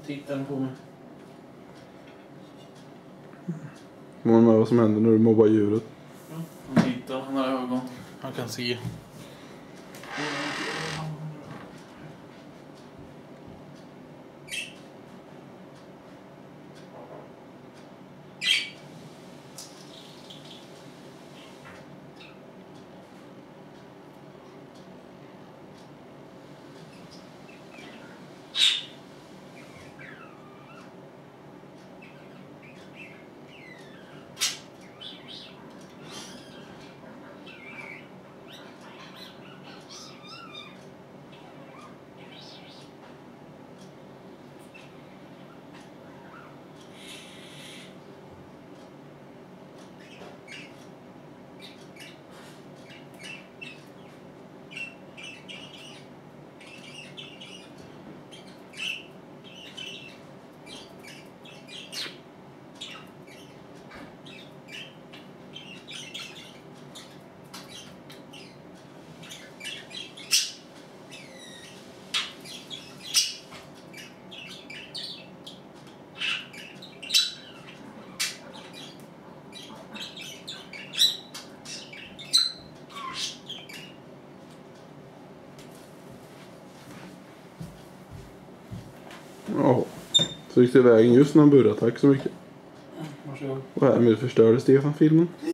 Tittar på mig. Vad med vad som händer när du mobbar djuret? Ja, han tittar, han har ögon. Han kan se. Ja, så gick det vägen just när han burrade. Tack så mycket. Varsågod. Och härmed förstörde Stefan filmen.